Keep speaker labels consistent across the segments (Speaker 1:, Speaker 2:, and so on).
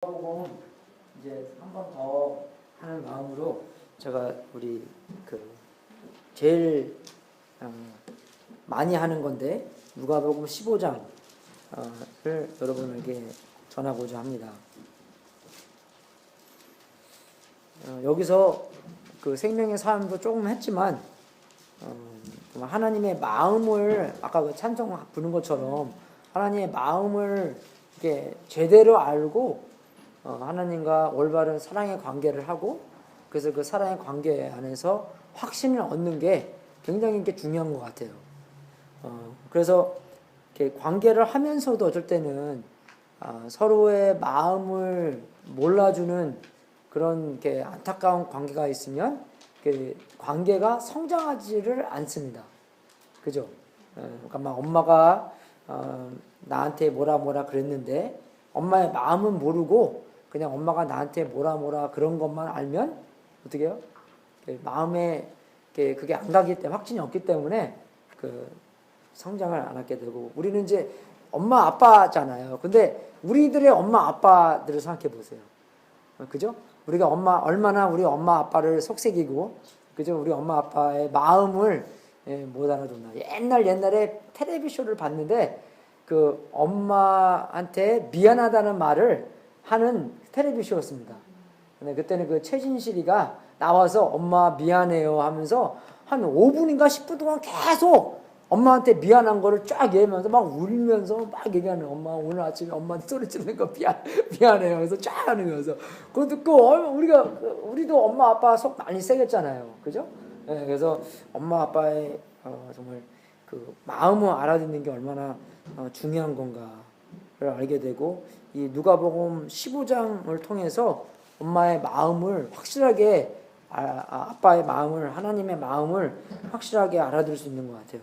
Speaker 1: 보고 이제 한 번 더 하는 마음으로 제가 우리 제일 많이 하는 건데 누가복음 15장을 여러분에게 전하고자 합니다. 여기서 그 생명의 삶도 조금 했지만 하나님의 마음을 아까 그 찬송 부른 것처럼 하나님의 마음을 이렇게 제대로 알고 하나님과 올바른 사랑의 관계를 하고 그래서 그 사랑의 관계 안에서 확신을 얻는 게 굉장히 이렇게 중요한 것 같아요. 그래서 이렇게 관계를 하면서도 어쩔 때는 서로의 마음을 몰라주는 그런 이렇게 안타까운 관계가 있으면 관계가 성장하지를 않습니다. 그죠? 그러니까 막 엄마가 나한테 뭐라 그랬는데 엄마의 마음은 모르고 그냥 엄마가 나한테 뭐라 그런 것만 알면 어떻게 해요? 마음에 그게 안 가기 때문에 확신이 없기 때문에 성장을 안 하게 되고 우리는 이제 엄마 아빠잖아요. 근데 우리들의 엄마 아빠들을 생각해 보세요. 그죠? 우리가 얼마나 우리 엄마 아빠를 속삭이고 그죠? 우리 엄마 아빠의 마음을 못 알아줬나. 옛날에 텔레비쇼를 봤는데 그 엄마한테 미안하다는 말을 하는 텔레비쇼였습니다. 근데 그때는 그 최진실이가 나와서 엄마 미안해요 하면서 한 5분인가 10분 동안 계속 엄마한테 미안한 거를 쫙 얘기하면서 막 울면서 막 얘기하는 엄마 오늘 아침에 엄마한테 소리 지르는 거 미안해요. 그래서 쫙 하는 거여서 그거 듣고 우리도 엄마 아빠 속 많이 세겠잖아요. 그죠? 네, 그래서 엄마 아빠의 정말 그 마음을 알아듣는 게 얼마나 중요한 건가를 알게 되고 이 누가복음 15장을 통해서 엄마의 마음을 확실하게 아빠의 마음을 하나님의 마음을 확실하게 알아들을 수 있는 것 같아요.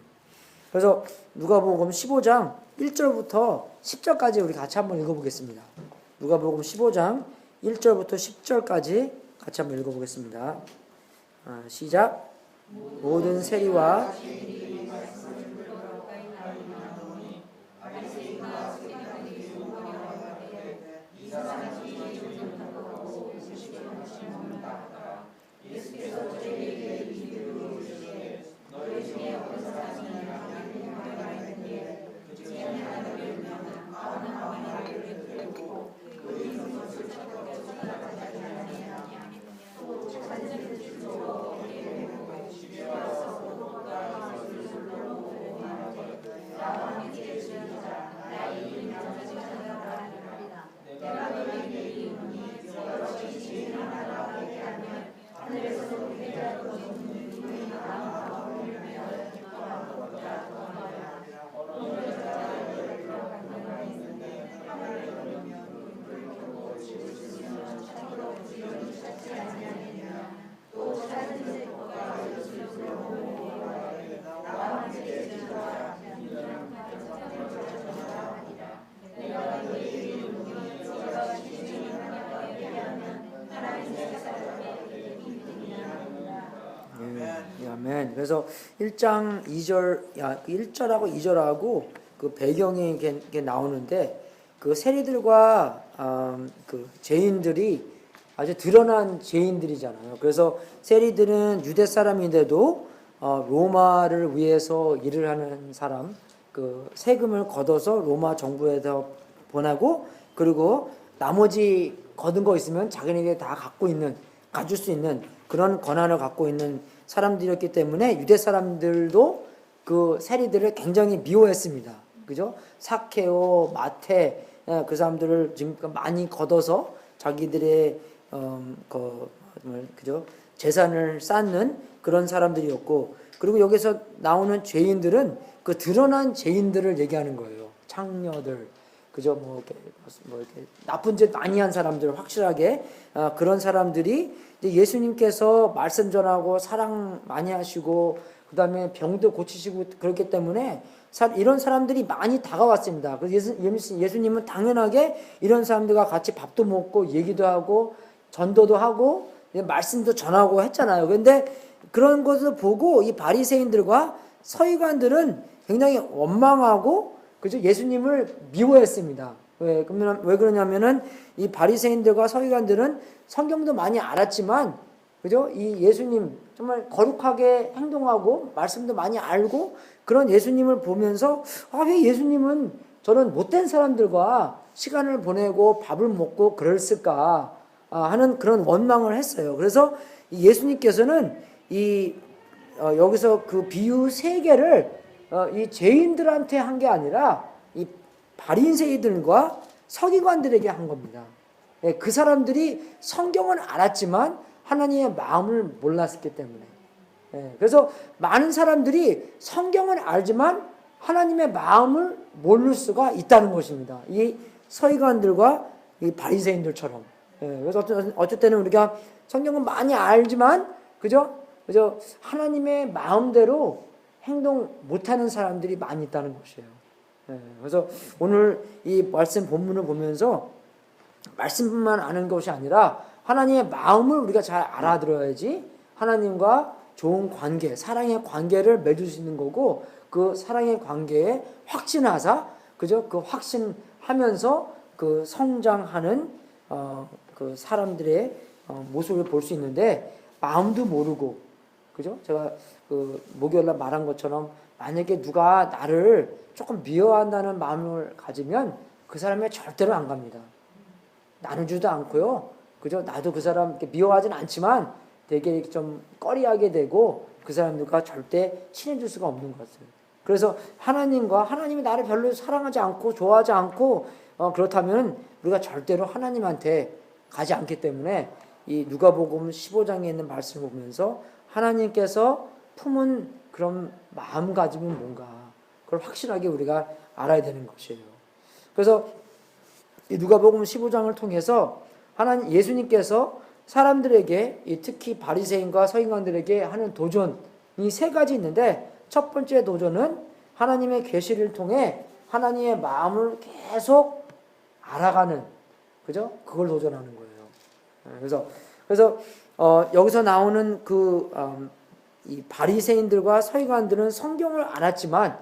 Speaker 1: 그래서 누가복음 15장 1절부터 10절까지 우리 같이 한번 읽어보겠습니다. 누가복음 15장 1절부터 10절까지 같이 한번 읽어보겠습니다. 시작. 모든 세리와 아멘. 그래서 1장 2절, 1절하고 2절하고 그 배경이 이렇게 나오는데 그 세리들과 그 죄인들이 아주 드러난 죄인들이잖아요. 그래서 세리들은 유대 사람인데도 로마를 위해서 일을 하는 사람, 그 세금을 걷어서 로마 정부에서 보내고 그리고 나머지 거둔 거 있으면 자기네들이 다 가질 수 있는 그런 권한을 갖고 있는 사람들이었기 때문에 유대 사람들도 그 세리들을 굉장히 미워했습니다. 그죠? 사케오, 마태 그 사람들을 지금 많이 걷어서 자기들의 그죠? 재산을 쌓는 그런 사람들이었고 그리고 여기서 나오는 죄인들은 그 드러난 죄인들을 얘기하는 거예요. 창녀들 그죠? 이렇게 나쁜 짓 많이 한 사람들 확실하게 그런 사람들이 이제 예수님께서 말씀 전하고 사랑 많이 하시고 그다음에 병도 고치시고 그렇기 때문에 이런 사람들이 많이 다가왔습니다. 그래서 예수님은 당연하게 이런 사람들과 같이 밥도 먹고 얘기도 하고 전도도 하고 말씀도 전하고 했잖아요. 그런데 그런 것을 보고 이 바리새인들과 서기관들은 굉장히 원망하고 그죠? 예수님을 미워했습니다. 왜 그러냐면은 이 바리새인들과 서기관들은 성경도 많이 알았지만, 그죠? 이 예수님 정말 거룩하게 행동하고 말씀도 많이 알고 그런 예수님을 보면서 왜 예수님은 저런 못된 사람들과 시간을 보내고 밥을 먹고 그랬을까 하는 그런 원망을 했어요. 그래서 이 예수님께서는 여기서 그 비유 세 개를 이 죄인들한테 한 게 아니라 이 바리새인들과 서기관들에게 한 겁니다. 그 사람들이 성경은 알았지만 하나님의 마음을 몰랐기 때문에. 그래서 많은 사람들이 성경은 알지만 하나님의 마음을 모를 수가 있다는 것입니다. 이 서기관들과 이 바리새인들처럼. 그래서 어쩔 때는 우리가 성경은 많이 알지만 그죠? 하나님의 마음대로 행동 못하는 사람들이 많이 있다는 것이에요. 그래서 오늘 이 말씀 본문을 보면서 말씀뿐만 아는 것이 아니라 하나님의 마음을 우리가 잘 알아들어야지 하나님과 좋은 관계, 사랑의 관계를 맺을 수 있는 거고, 그 사랑의 관계에 확신하사, 그죠? 그 확신하면서 그 성장하는 그 사람들의 모습을 볼 수 있는데, 마음도 모르고, 그죠? 제가 그 목요일날 말한 것처럼 만약에 누가 나를 조금 미워한다는 마음을 가지면 그 사람이 절대로 안 갑니다. 나누지도 않고요. 그죠? 나도 그 사람 이렇게 미워하진 않지만 되게 좀 꺼리하게 되고 그 사람들과 절대 친해질 수가 없는 것 같아요. 그래서 하나님이 나를 별로 사랑하지 않고 좋아하지 않고 그렇다면 우리가 절대로 하나님한테 가지 않기 때문에 이 누가복음 15장에 있는 말씀을 보면서 하나님께서 품은 그런 마음가짐은 뭔가 그걸 확실하게 우리가 알아야 되는 것이에요. 그래서 이 누가복음 15장을 통해서 예수님께서 사람들에게 특히 바리새인과 서기관들에게 하는 도전이 세 가지 있는데, 첫 번째 도전은 하나님의 계시를 통해 하나님의 마음을 계속 알아가는, 그죠? 그걸 도전하는 거예요. 그래서 여기서 나오는 이 바리새인들과 서기관들은 성경을 알았지만,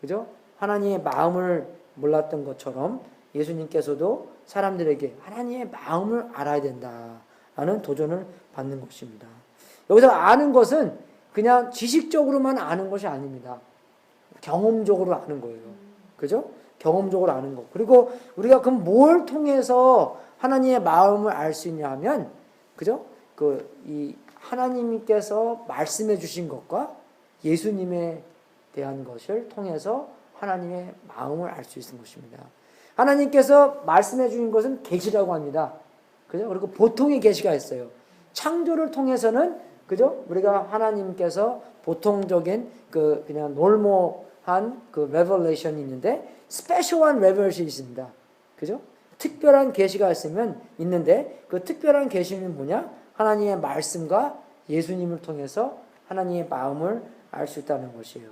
Speaker 1: 그죠? 하나님의 마음을 몰랐던 것처럼 예수님께서도 사람들에게 하나님의 마음을 알아야 된다라는 도전을 받는 것입니다. 여기서 아는 것은 그냥 지식적으로만 아는 것이 아닙니다. 경험적으로 아는 거예요. 그죠? 경험적으로 아는 거. 그리고 우리가 그럼 뭘 통해서 하나님의 마음을 알 수 있냐 하면, 그죠? 이 하나님께서 말씀해 주신 것과 예수님에 대한 것을 통해서 하나님의 마음을 알 수 있는 것입니다. 하나님께서 말씀해 주신 것은 계시라고 합니다. 그죠? 그리고 보통의 계시가 있어요. 창조를 통해서는, 그죠? 우리가 하나님께서 보통적인 그냥 놀모한 레벨레이션이 있는데, 스페셜한 레벨레이션이 있습니다. 그죠? 특별한 계시가 있는데, 그 특별한 계시는 뭐냐? 하나님의 말씀과 예수님을 통해서 하나님의 마음을 알 수 있다는 것이에요.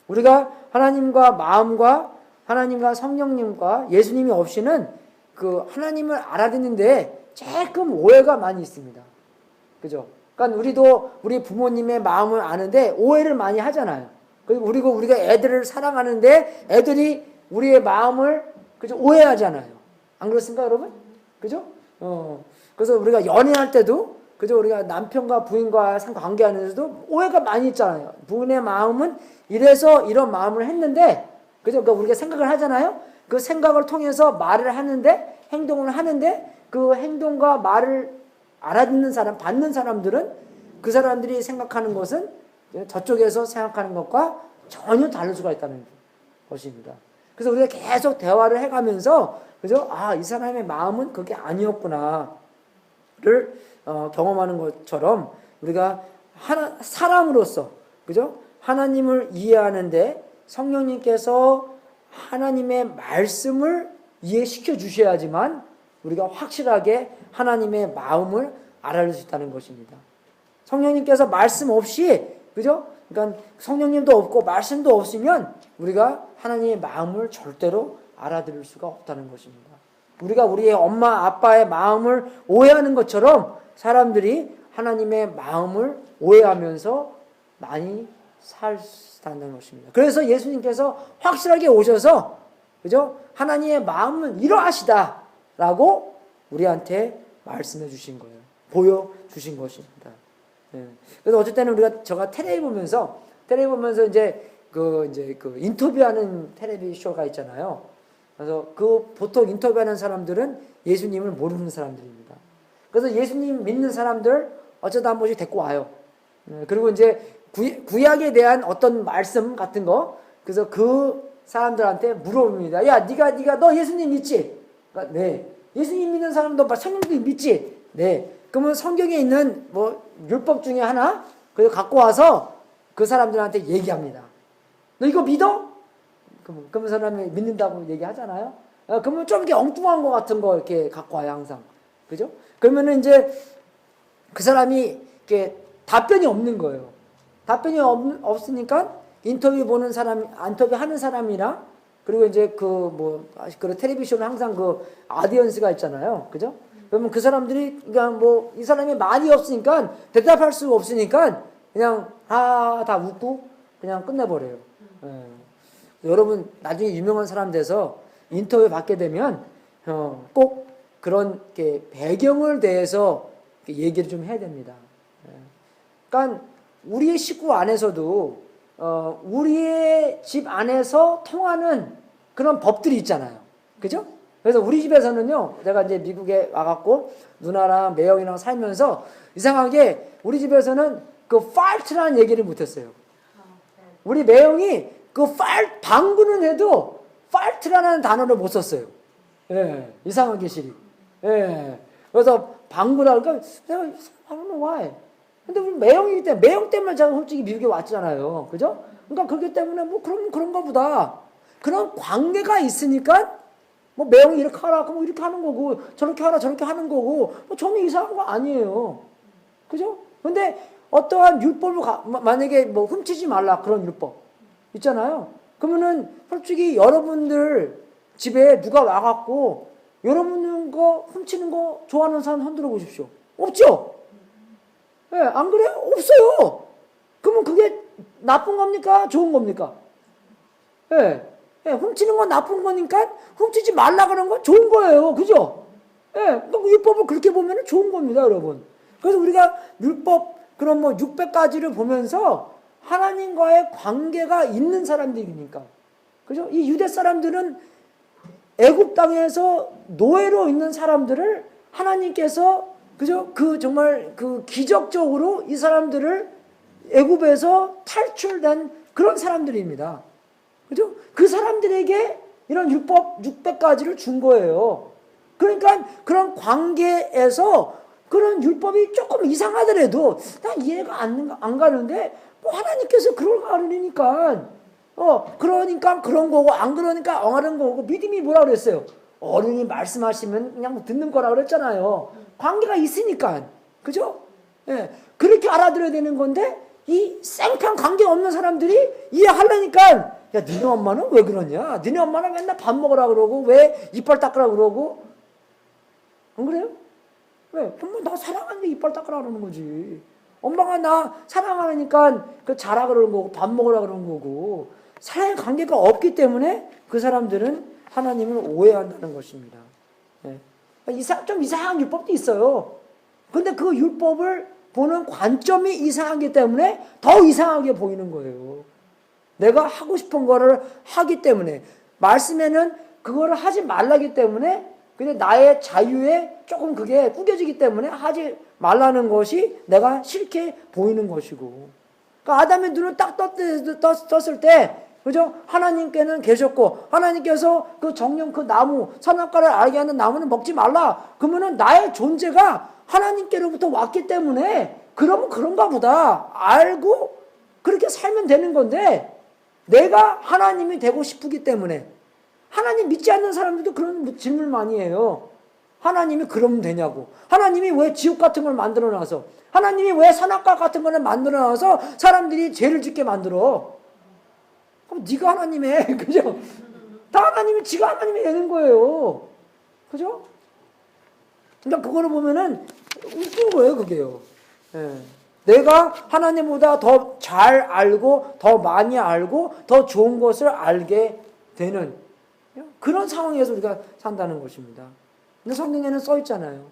Speaker 1: 우리가 하나님과 마음과 하나님과 성령님과 예수님이 없이는 그 하나님을 알아듣는데 조금 오해가 많이 있습니다. 그죠? 그러니까 우리 부모님의 마음을 아는데 오해를 많이 하잖아요. 그리고 우리가 애들을 사랑하는데 애들이 우리의 마음을 그죠? 오해하잖아요. 안 그렇습니까, 여러분? 그죠? 그래서 우리가 연애할 때도, 그죠? 우리가 남편과 부인과 관계하는 데도 오해가 많이 있잖아요. 부인의 마음은 이래서 이런 마음을 했는데, 그죠? 그러니까 우리가 생각을 하잖아요. 그 생각을 통해서 말을 하는데, 행동을 하는데, 그 행동과 말을 알아듣는 사람, 받는 사람들은 그 사람들이 생각하는 것은 저쪽에서 생각하는 것과 전혀 다를 수가 있다는 것입니다. 그래서 우리가 계속 대화를 해가면서, 그죠? 이 사람의 마음은 그게 아니었구나를 경험하는 것처럼 우리가 사람으로서, 그죠? 하나님을 이해하는데 성령님께서 하나님의 말씀을 이해시켜 주셔야지만 우리가 확실하게 하나님의 마음을 알아낼 수 있다는 것입니다. 성령님께서 말씀 없이, 그죠? 그러니까 성령님도 없고 말씀도 없으면 우리가 하나님의 마음을 절대로 알아들을 수가 없다는 것입니다. 우리가 우리의 엄마 아빠의 마음을 오해하는 것처럼 사람들이 하나님의 마음을 오해하면서 많이 살다는 것입니다. 그래서 예수님께서 확실하게 오셔서 그죠? 하나님의 마음은 이러하시다라고 우리한테 말씀해 주신 거예요. 보여주신 것입니다. 예. 그래서 어쩔 때는 제가 텔레비 보면서 이제 그 인터뷰하는 텔레비 쇼가 있잖아요. 그래서 보통 인터뷰하는 사람들은 예수님을 모르는 사람들입니다. 그래서 예수님 믿는 사람들 어쩌다 한 번씩 데리고 와요. 그리고 이제 구약에 대한 어떤 말씀 같은 거, 그래서 그 사람들한테 물어봅니다. 야, 네가 너 예수님 믿지? 그러니까, 네. 예수님 믿는 사람도 성경도 믿지? 네. 그러면 성경에 있는 뭐 율법 중에 하나 그래서 갖고 와서 그 사람들한테 얘기합니다. 너 이거 믿어? 그러면 사람이 믿는다고 얘기하잖아요. 그러면 좀 이렇게 엉뚱한 거 같은 거 이렇게 갖고 와요, 항상. 그죠? 그러면은 이제 그 사람이 이렇게 답변이 없는 거예요. 답변이 없으니까 인터뷰 하는 사람이랑 그리고 이제 그 텔레비전은 항상 그 아디언스가 있잖아요. 그죠? 그러면 그 사람들이 그냥 뭐 이 사람이 말이 없으니까 대답할 수가 없으니까 그냥 다 웃고 그냥 끝내버려요. 예. 여러분 나중에 유명한 사람 돼서 인터뷰 받게 되면 꼭 그런 배경을 대해서 얘기를 좀 해야 됩니다. 예. 그러니까 우리의 식구 안에서도 우리의 집 안에서 통하는 그런 법들이 있잖아요. 그죠? 그래서 우리 집에서는요, 내가 이제 미국에 와갖고 누나랑 매형이랑 살면서 이상하게 우리 집에서는 그 fart라는 얘기를 못했어요. 우리 매형이 방구는 해도 fart라는 단어를 못 썼어요. 예, 이상하게 실이. 예. 그래서 방구라 그러니까 내가 I don't know why. 근데 우리 매형이기 때문에 매형 때문에 제가 솔직히 미국에 왔잖아요. 그죠? 그러니까 그렇기 때문에 뭐 그런가 보다. 그런 관계가 있으니까 뭐 매형이 이렇게 하라 그럼 이렇게 하는 거고 저렇게 하라 저렇게 하는 거고 뭐 전혀 이상한 거 아니에요. 그죠? 근데 어떠한 율법을 만약에 뭐 훔치지 말라 그런 율법 있잖아요. 그러면은 솔직히 여러분들 집에 누가 와갖고 여러분 거 훔치는 거 좋아하는 사람 흔들어 보십시오. 없죠? 예, 안 그래요? 없어요. 그러면 그게 나쁜 겁니까? 좋은 겁니까? 예. 훔치는 건 나쁜 거니까 훔치지 말라 그런 건 좋은 거예요. 그죠? 예. 율법을 그렇게 보면 좋은 겁니다, 여러분. 그래서 우리가 율법, 그런 뭐 600가지를 보면서 하나님과의 관계가 있는 사람들이니까. 그죠? 이 유대 사람들은 애굽 땅에서 노예로 있는 사람들을 하나님께서 그죠? 정말 기적적으로 이 사람들을 애굽에서 탈출된 그런 사람들입니다. 그죠? 그 사람들에게 이런 율법 600가지를 준 거예요. 그러니까 그런 관계에서 그런 율법이 조금 이상하더라도 난 이해가 안 가는데 뭐 하나님께서 그러니까 그러니까 그런 거고 안 그러니까 엉하는 거고 믿음이 뭐라 그랬어요? 어른이 말씀하시면 그냥 듣는 거라 그랬잖아요. 관계가 있으니까. 그죠? 예. 그렇게 알아들어야 되는 건데 이 생판 관계 없는 사람들이 이해하려니까 야, 너네 엄마는 왜 그러냐? 너네 엄마는 맨날 밥 먹으라 그러고 왜 이빨 닦으라 그러고 안 그래요? 왜? 엄마 나 사랑하는데 이빨 닦으라 그러는 거지. 엄마가 나 사랑하니까 자라 그러는 거고 밥 먹으라 그러는 거고 사랑의 관계가 없기 때문에 그 사람들은 하나님을 오해한다는 것입니다. 예. 좀 이상한 율법도 있어요. 근데 그 율법을 보는 관점이 이상하기 때문에 더 이상하게 보이는 거예요. 내가 하고 싶은 거를 하기 때문에 말씀에는 그거를 하지 말라기 때문에 근데 나의 자유에 조금 그게 구겨지기 때문에 하지 말라는 것이 내가 싫게 보이는 것이고 그러니까 아담의 눈을 딱 떴을 때 그죠? 하나님께는 계셨고 하나님께서 그 정령 그 나무 선악과를 알게 하는 나무는 먹지 말라 그러면은 나의 존재가 하나님께로부터 왔기 때문에 그러면 그런가 보다 알고 그렇게 살면 되는 건데 내가 하나님이 되고 싶기 때문에 하나님 믿지 않는 사람들도 그런 질문을 많이 해요. 하나님이 그러면 되냐고. 하나님이 왜 지옥 같은 걸 만들어놔서 하나님이 왜 선악과 같은 거를 만들어놔서 사람들이 죄를 짓게 만들어. 그럼 네가 하나님해. 그죠? 다 하나님이 지가 하나님이 되는 거예요. 그죠? 그러니까 그거를 보면은 웃긴 거예요, 그게요. 예. 내가 하나님보다 더 잘 알고 더 많이 알고 더 좋은 것을 알게 되는 그런 상황에서 우리가 산다는 것입니다. 근데 성경에는 써 있잖아요.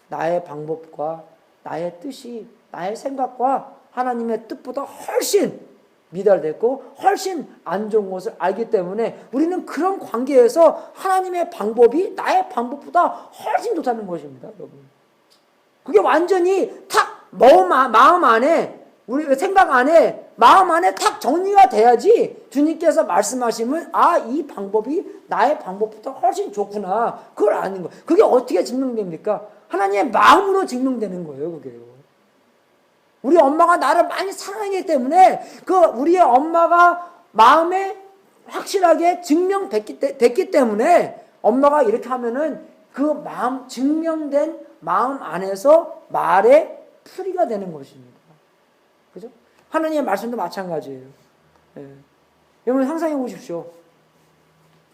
Speaker 1: 나의 방법과 나의 뜻이 나의 생각과 하나님의 뜻보다 훨씬 미달됐고 훨씬 안 좋은 것을 알기 때문에 우리는 그런 관계에서 하나님의 방법이 나의 방법보다 훨씬 좋다는 것입니다, 여러분. 그게 완전히 탁 마음 안에 우리 생각 안에 마음 안에 탁 정리가 돼야지 주님께서 말씀하시면 이 방법이 나의 방법보다 훨씬 좋구나. 그걸 아는 거예요. 그게 어떻게 증명됩니까? 하나님의 마음으로 증명되는 거예요, 그게요. 우리 엄마가 나를 많이 사랑하기 때문에 우리의 엄마가 마음에 확실하게 증명됐기 때문에 엄마가 이렇게 하면은 그 마음 증명된 마음 안에서 말의 풀이가 되는 것입니다. 그죠? 하나님의 말씀도 마찬가지예요. 예. 여러분 상상해 보십시오.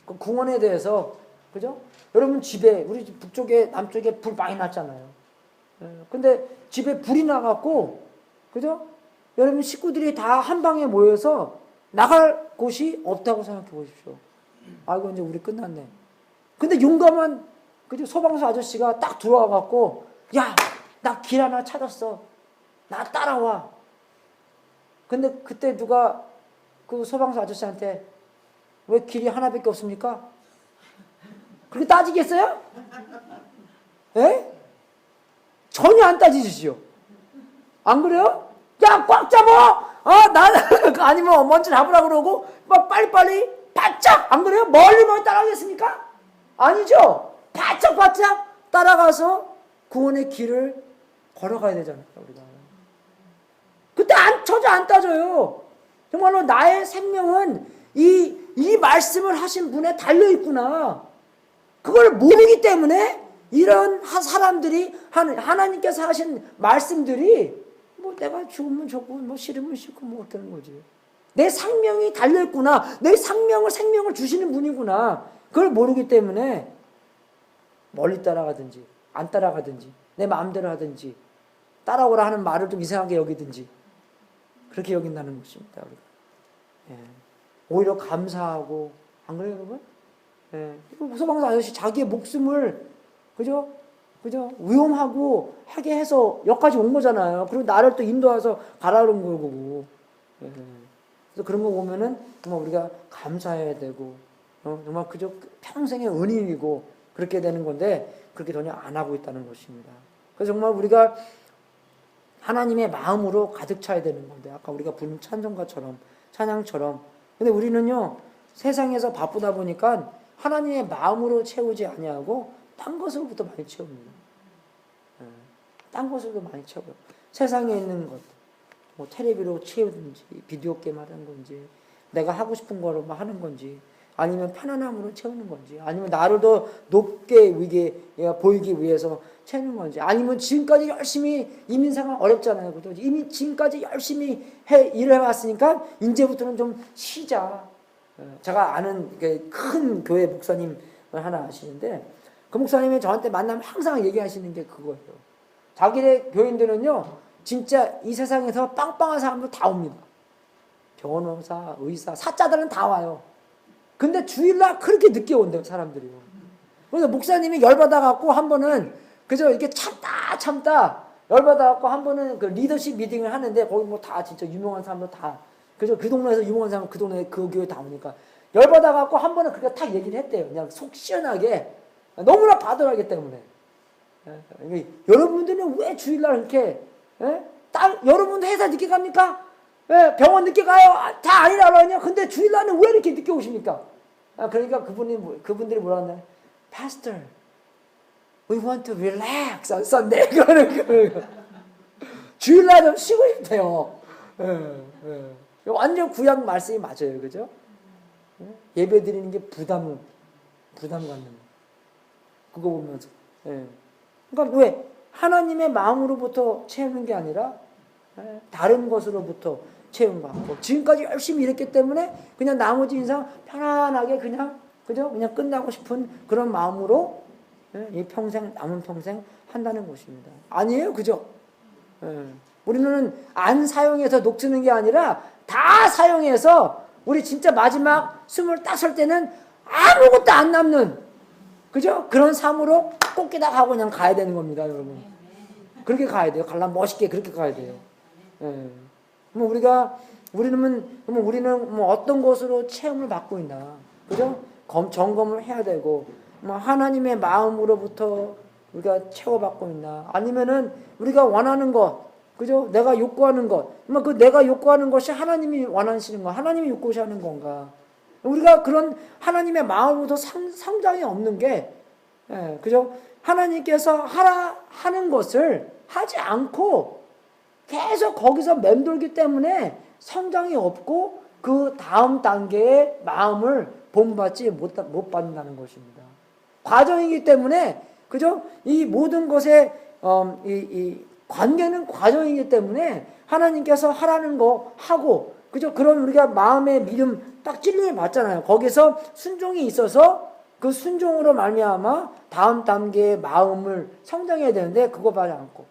Speaker 1: 그 궁원에 대해서 그죠? 여러분 집에 우리 집 북쪽에 남쪽에 불 많이 났잖아요. 예. 근데 집에 불이 나갖고 그죠? 여러분 식구들이 다 한 방에 모여서 나갈 곳이 없다고 생각해 보십시오. 아이고 이제 우리 끝났네. 근데 용감한 그죠? 소방서 아저씨가 딱 들어와 갖고 야, 나 길 하나 찾았어. 나 따라와. 근데 그때 누가 그 소방서 아저씨한테 왜 길이 하나밖에 없습니까? 그렇게 따지겠어요? 예? 전혀 안 따지시죠. 안 그래요? 야, 꽉 잡아! 나는, 아니면 먼저 잡으라 그러고, 막 빨리빨리, 바짝! 안 그래요? 멀리 따라가겠습니까? 아니죠? 바짝바짝 따라가서 구원의 길을 걸어가야 되잖아요, 우리가. 그때 전혀 안 따져요. 정말로 나의 생명은 이 말씀을 하신 분에 달려있구나. 그걸 모르기 때문에 이런 사람들이, 하나님께서 하신 말씀들이 뭐 내가 죽으면 죽고 뭐 싫으면 싫고 뭐 어쩌는 거지. 내 생명이 달려있구나. 내 생명을 주시는 분이구나. 그걸 모르기 때문에 멀리 따라가든지 안 따라가든지 내 마음대로 하든지 따라오라 하는 말을 좀 이상하게 여기든지 그렇게 여긴다는 것입니다. 우리가. 예. 오히려 감사하고 안 그래요 여러분? 예. 소방서 아저씨 자기의 목숨을 그죠? 위험하고 하게 해서 여기까지 온 거잖아요. 그리고 나를 또 인도해서 가라 그런 거고. 예. 그래서 그런 거 보면은 정말 우리가 감사해야 되고, 정말 그저 평생의 은인이고 그렇게 되는 건데 그렇게 전혀 안 하고 있다는 것입니다. 그래서 정말 우리가 하나님의 마음으로 가득 차야 되는 건데 아까 우리가 부른 찬양처럼. 근데 우리는요 세상에서 바쁘다 보니까 하나님의 마음으로 채우지 아니하고 딴 것으로부터 많이 채웁니다. 딴 것으로도 많이 채워요. 세상에 있는 것, 뭐 텔레비로 채우든지, 비디오 게임 하는 건지, 내가 하고 싶은 거로 하는 건지, 아니면 편안함으로 채우는 건지, 아니면 나를 더 높게 보이기 위해서 채우는 건지, 아니면 지금까지 열심히 이민생활 어렵잖아요. 그죠? 이미 지금까지 열심히 일을 해왔으니까 이제부터는 좀 쉬자. 제가 아는 큰 교회 목사님 하나 아시는데 그 목사님이 저한테 만나면 항상 얘기하시는 게 그거예요. 자기네 교인들은요, 진짜 이 세상에서 빵빵한 사람들 다 옵니다. 변호사, 의사, 사자들은 다 와요. 근데 주일날 그렇게 늦게 온대요, 사람들이요. 그래서 목사님이 열받아갖고 한 번은, 그저 이렇게 참다, 열받아갖고 한 번은 그 리더십 미팅을 하는데, 거기 뭐 다 진짜 유명한 사람들 다, 그저 그 동네에서 유명한 사람 그 동네 그 교회 다 오니까, 열받아갖고 한 번은 그렇게 탁 얘기를 했대요. 그냥 속 시원하게. 너무나 바들하기 때문에. 여러분들은 왜 주일날 이렇게 여러분도 회사 늦게 갑니까? 병원 늦게 가요? 다 아니라고 하냐? 근데 주일날은 왜 이렇게 늦게 오십니까? 그러니까 그분들이 뭐라 하나요? Pastor, we want to relax on Sunday. 주일날 좀 쉬고 싶대요. 완전 구약 말씀이 맞아요. 그죠? 예배 드리는 게 부담 갖는 거. 그거 보면서. 그러니까 왜? 하나님의 마음으로부터 채우는 게 아니라 다른 것으로부터 채운 거 같고 지금까지 열심히 일했기 때문에 그냥 나머지 인생 편안하게 그냥 끝나고 싶은 그런 마음으로 이 남은 평생 한다는 것입니다. 아니에요, 그죠? 우리는 안 사용해서 녹쓰는 게 아니라 다 사용해서 우리 진짜 마지막 25살 때는 아무것도 안 남는, 그죠? 그런 삶으로 꽃게다 가고 그냥 가야 되는 겁니다, 여러분. 그렇게 가야 돼요. 갈라 멋있게 그렇게 가야 돼요. 예. 우리는 뭐 어떤 것으로 체험을 받고 있나, 그죠? 점검을 해야 되고, 뭐 하나님의 마음으로부터 우리가 채워받고 있나, 아니면은 우리가 원하는 것, 그죠? 내가 욕구하는 것, 그 내가 욕구하는 것이 하나님이 원하시는 거, 하나님이 욕구하는 건가? 우리가 그런 하나님의 마음으로도 성장이 없는 게, 예, 그죠? 하나님께서 하는 것을 하지 않고 계속 거기서 맴돌기 때문에 성장이 없고 그 다음 단계의 마음을 본받지 못 받는다는 것입니다. 과정이기 때문에, 그죠? 이 모든 것의 이 관계는 과정이기 때문에 하나님께서 하라는 거 하고, 그죠? 그런 우리가 마음의 믿음 딱 찔림을 받잖아요. 거기서 순종이 있어서 그 순종으로 말미암아 다음 단계의 마음을 성장해야 되는데 그거 받지 않고,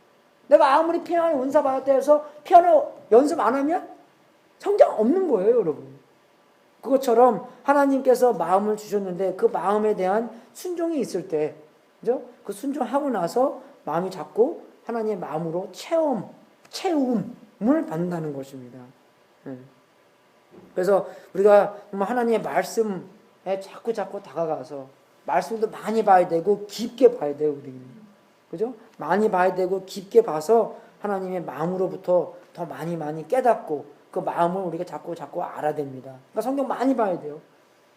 Speaker 1: 내가 아무리 피아노 은사 받았다 해서 피아노 연습 안 하면 성장 없는 거예요, 여러분. 그것처럼 하나님께서 마음을 주셨는데 그 마음에 대한 순종이 있을 때, 그죠? 그 순종하고 나서 마음이 자꾸 하나님의 마음으로 채움을 받는다는 것입니다. 그래서 우리가 하나님의 말씀에 자꾸 다가가서 말씀도 많이 봐야 되고 깊게 봐야 돼요, 우리는. 그죠? 많이 봐야 되고 깊게 봐서 하나님의 마음으로부터 더 많이 깨닫고 그 마음을 우리가 자꾸 알아야 됩니다. 그러니까 성경 많이 봐야 돼요.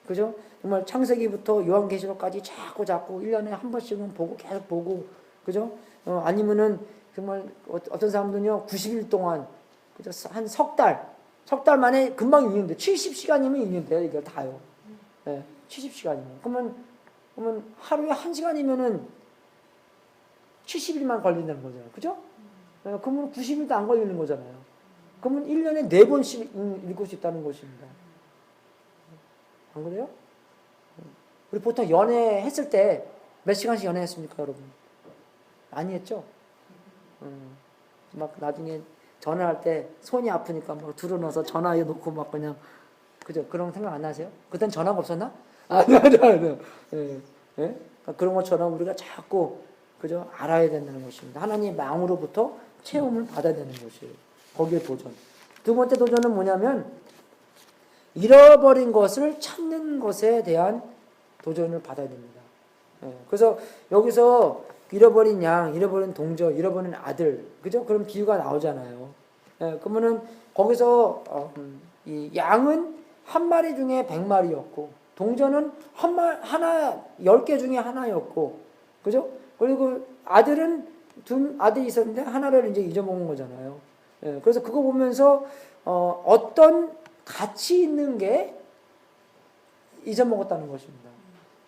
Speaker 1: 그죠? 정말 창세기부터 요한계시록까지 자꾸 1년에 한 번씩은 보고 계속 보고, 그죠? 아니면은 정말 어떤 사람들은요 90일 동안, 그죠? 한 석 달 만에 금방 읽는데 70시간이면 읽는데요, 이걸 다요. 네, 70시간이면. 그러면 하루에 1시간이면은 70일만 걸린다는 거잖아요. 그죠? 그러면 90일도 안 걸리는 거잖아요. 그러면 1년에 4번씩 읽을 수 있다는 것입니다. 안 그래요? 우리 보통 연애했을 때 몇 시간씩 연애했습니까, 여러분? 많이 했죠? 막 나중에 전화할 때 손이 아프니까 막 들어넣어서 전화해 놓고 막 그냥, 그죠? 그런 생각 안 하세요? 그땐 전화가 없었나? 아니요. 예? 그런 것처럼 우리가 자꾸, 그죠? 알아야 된다는 것입니다. 하나님의 마음으로부터 체험을 받아야 되는 것이에요. 거기에 도전. 두 번째 도전은 뭐냐면 잃어버린 것을 찾는 것에 대한 도전을 받아야 됩니다. 그래서 여기서 잃어버린 양, 잃어버린 동저, 잃어버린 아들, 그죠? 그런 비유가 나오잖아요. 그러면은 거기서 이 양은 한 마리 중에 100마리였고, 동저는 하나 10개 중에 하나였고, 그죠? 그리고 아들은 두 아들이 있었는데 하나를 이제 잊어먹은 거잖아요. 그래서 그거 보면서 어떤 가치 있는 게 잊어먹었다는 것입니다.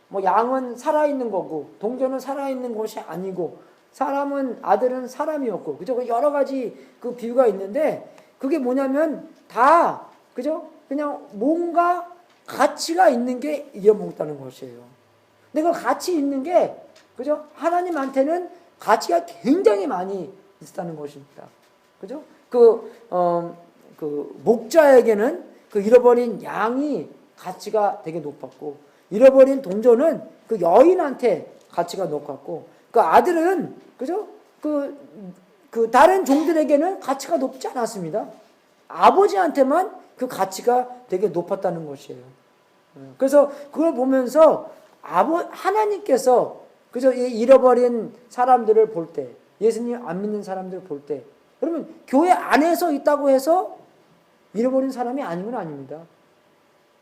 Speaker 1: 뭐 양은 살아있는 거고 동전은 살아있는 것이 아니고 아들은 사람이었고, 그죠? 여러 가지 그 비유가 있는데 그게 뭐냐면 다, 그죠? 그냥 뭔가 가치가 있는 게 잊어먹었다는 것이에요. 근데 그 가치 있는 게, 그죠? 하나님한테는 가치가 굉장히 많이 있다는 것입니다. 그죠? 그 목자에게는 그 잃어버린 양이 가치가 되게 높았고, 잃어버린 동전은 그 여인한테 가치가 높았고, 그 아들은, 그죠? 그 다른 종들에게는 가치가 높지 않았습니다. 아버지한테만 그 가치가 되게 높았다는 것이에요. 그래서 그걸 보면서 하나님께서, 그죠? 잃어버린 사람들을 볼 때, 예수님 안 믿는 사람들을 볼 때, 그러면 교회 안에서 있다고 해서 잃어버린 사람이 아니면 아닙니다.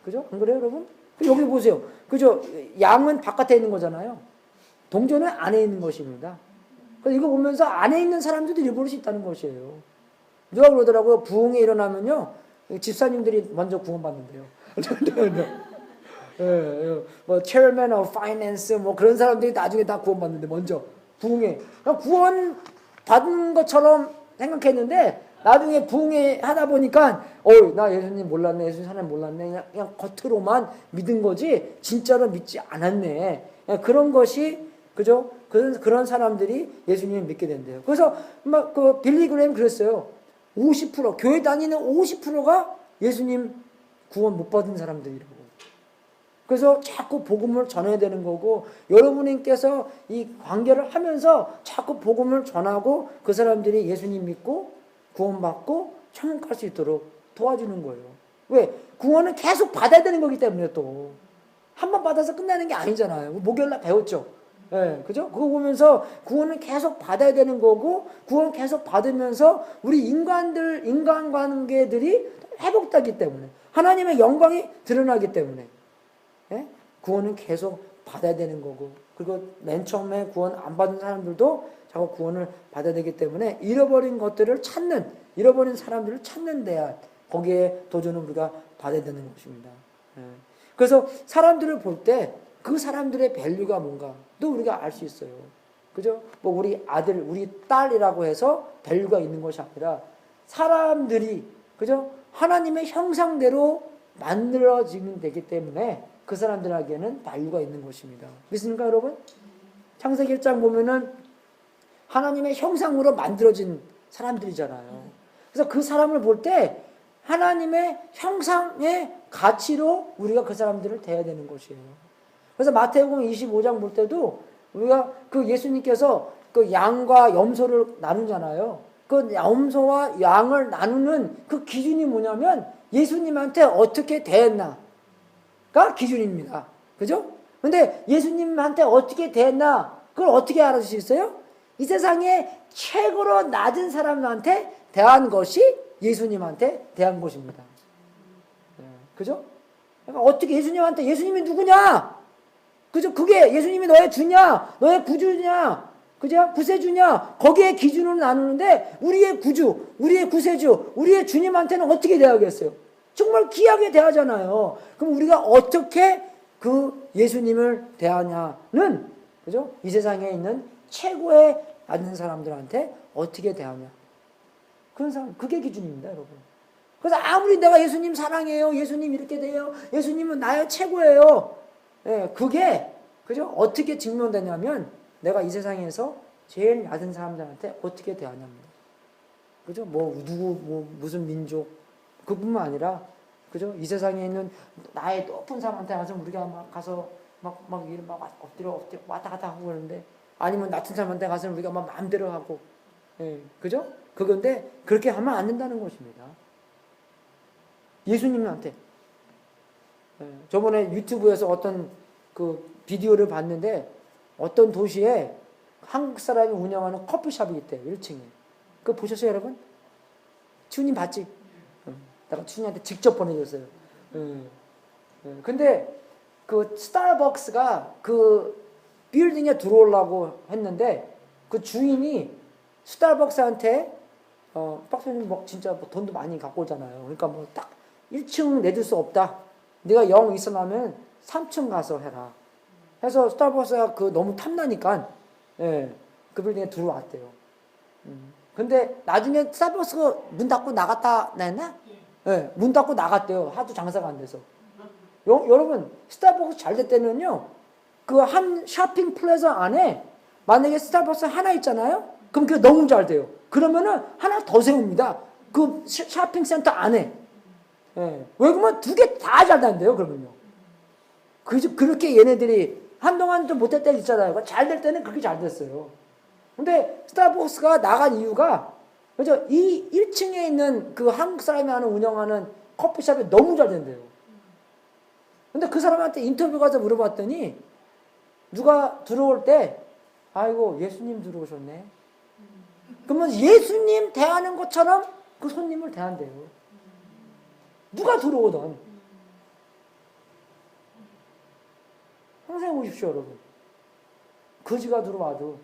Speaker 1: 그죠? 안 그래요, 여러분? 여기 보세요. 그죠? 양은 바깥에 있는 거잖아요. 동전은 안에 있는 것입니다. 그래서 이거 보면서 안에 있는 사람들도 잃어버릴 수 있다는 것이에요. 누가 그러더라고요. 부흥이 일어나면요, 집사님들이 먼저 구원받는데요. 뭐 chairman of finance 뭐 그런 사람들이 나중에 다 구원받는데, 먼저 부흥회 그냥 구원 받은 것처럼 생각했는데 나중에 부흥회 하다 보니까 나 예수님 몰랐네, 예수님 하나님 몰랐네, 그냥 겉으로만 믿은 거지 진짜로 믿지 않았네. 그런 것이, 그죠? 그런 사람들이 예수님을 믿게 된대요. 그래서 막 그 빌리 그레이엄 그랬어요. 50% 교회 다니는 50%가 예수님 구원 못 받은 사람들이라고. 그래서 자꾸 복음을 전해야 되는 거고, 여러분께서 이 관계를 하면서 자꾸 복음을 전하고 그 사람들이 예수님 믿고 구원받고 천국 갈 수 있도록 도와주는 거예요. 왜? 구원은 계속 받아야 되는 거기 때문에 또. 한 번 받아서 끝나는 게 아니잖아요. 목요일날 배웠죠. 예, 그죠? 그거 보면서 구원은 계속 받아야 되는 거고, 구원 계속 받으면서 우리 인간관계들이 회복되기 때문에, 하나님의 영광이 드러나기 때문에, 예? 구원은 계속 받아야 되는 거고, 그리고 맨 처음에 구원 안 받은 사람들도 자꾸 구원을 받아야 되기 때문에, 잃어버린 것들을 찾는, 잃어버린 사람들을 찾는 데야, 거기에 도전을 우리가 받아야 되는 것입니다. 예. 그래서 사람들을 볼 때 그 사람들의 밸류가 뭔가 또 우리가 알 수 있어요. 그죠? 뭐 우리 아들, 우리 딸이라고 해서 밸류가 있는 것이 아니라 사람들이, 그죠? 하나님의 형상대로 만들어지면 되기 때문에 그 사람들에게는 밸류가 있는 것입니다. 믿습니까, 여러분? 창세기 1장 보면은 하나님의 형상으로 만들어진 사람들이잖아요. 그래서 그 사람을 볼 때 하나님의 형상의 가치로 우리가 그 사람들을 대해야 되는 것이에요. 그래서 마태복음 25장 볼 때도 우리가 그 예수님께서 그 양과 염소를 나누잖아요. 그 염소와 양을 나누는 그 기준이 뭐냐면 예수님한테 어떻게 대했나가 기준입니다. 그죠? 근데 예수님한테 어떻게 대했나, 그걸 어떻게 알아줄 수 있어요? 이 세상에 최고로 낮은 사람한테 대한 것이 예수님한테 대한 것입니다. 그죠? 그러니까 어떻게 예수님한테, 예수님이 누구냐? 그죠? 그게 예수님이 너의 주냐, 너의 구주냐, 그죠? 구세주냐, 거기에 기준으로 나누는데, 우리의 구주, 우리의 구세주, 우리의 주님한테는 어떻게 대하겠어요? 정말 귀하게 대하잖아요. 그럼 우리가 어떻게 그 예수님을 대하냐는, 그죠? 이 세상에 있는 최고의 낮은 사람들한테 어떻게 대하냐. 그런 사람, 그게 기준입니다, 여러분. 그래서 아무리 내가 예수님 사랑해요, 예수님 이렇게 돼요, 예수님은 나의 최고예요. 예, 그게, 그죠? 어떻게 증명되냐면, 내가 이 세상에서 제일 낮은 사람들한테 어떻게 대하냐입니다. 그죠? 뭐, 누구, 뭐, 무슨 민족, 그뿐만 아니라, 그죠? 이 세상에 있는 나의 높은 사람한테 가서 우리가 막 가서 막 엎드려 왔다 갔다 하고 그러는데, 아니면 낮은 사람한테 가서 우리가 막 마음대로 하고, 예, 그죠? 그건데, 그렇게 하면 안 된다는 것입니다. 예수님한테. 저번에 유튜브에서 어떤 그 비디오를 봤는데 어떤 도시에 한국 사람이 운영하는 커피숍이 있대요. 1층에. 그거 보셨어요, 여러분? 추님 봤지? 내가 추님한테 직접 보내줬어요. 근데 그 스타벅스가 그 빌딩에 들어오려고 했는데 그 주인이 스타벅스한테 박사님 뭐 진짜 뭐 돈도 많이 갖고 오잖아요. 그러니까 뭐 딱 1층 내줄 수 없다. 네가 영 있으려면 3층 가서 해라. 해서 스타벅스가 그 너무 탐나니까, 예, 그 빌딩에 들어왔대요. 근데 나중에 스타벅스가 문 닫고 나갔다 했나? 예, 문 닫고 나갔대요. 하도 장사가 안 돼서. 여러분, 스타벅스 잘 될 때는요, 그 한 쇼핑 플래자 안에 만약에 스타벅스 하나 있잖아요? 그럼 그게 너무 잘 돼요. 그러면은 하나 더 세웁니다. 그 쇼핑센터 안에. 예. 왜 그러면 두 개 다 잘 된대요, 그러면요. 그렇게 얘네들이 한동안 좀 못할 때 있잖아요. 잘 될 때는 그렇게 잘 됐어요. 근데 스타벅스가 나간 이유가, 그죠? 이 1층에 있는 그 한국 사람이 운영하는 커피숍이 너무 잘 된대요. 근데 그 사람한테 인터뷰 가서 물어봤더니, 누가 들어올 때, 아이고, 예수님 들어오셨네. 그러면 예수님 대하는 것처럼 그 손님을 대한대요. 누가 들어오던. 항상 오십시오, 여러분. 거지가 들어와도,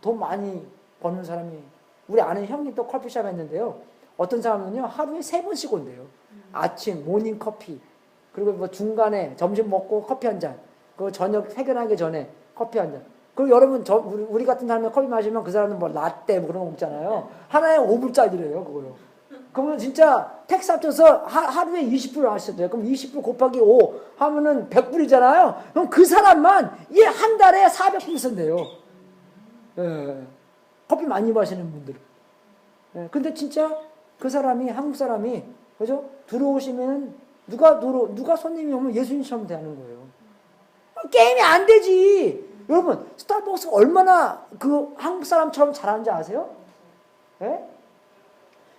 Speaker 1: 돈 많이 버는 사람이, 우리 아는 형님 또 커피숍 했는데요. 어떤 사람은요, 하루에 3번씩 온대요. 아침, 모닝 커피. 그리고 뭐 중간에 점심 먹고 커피 한 잔. 그리고 저녁 퇴근하기 전에 커피 한 잔. 그리고 여러분, 우리 같은 사람이 커피 마시면 그 사람은 뭐 라떼 뭐 그런 거 먹잖아요. 하나에 5불짜리래요, 그거요. 그러면 진짜 택시 합쳐서 하루에 20불을 하셔도 돼요. 그럼 20불 곱하기 5 하면은 100불이잖아요. 그럼 그 사람만 한 달에 400불 쓴대요. 예. 커피 많이 마시는 분들. 예. 근데 진짜 그 사람이, 한국 사람이, 그죠? 들어오시면 누가 손님이 오면 예수님처럼 대하는 거예요. 게임이 안 되지. 여러분, 스타벅스 얼마나 그 한국 사람처럼 잘하는지 아세요? 예?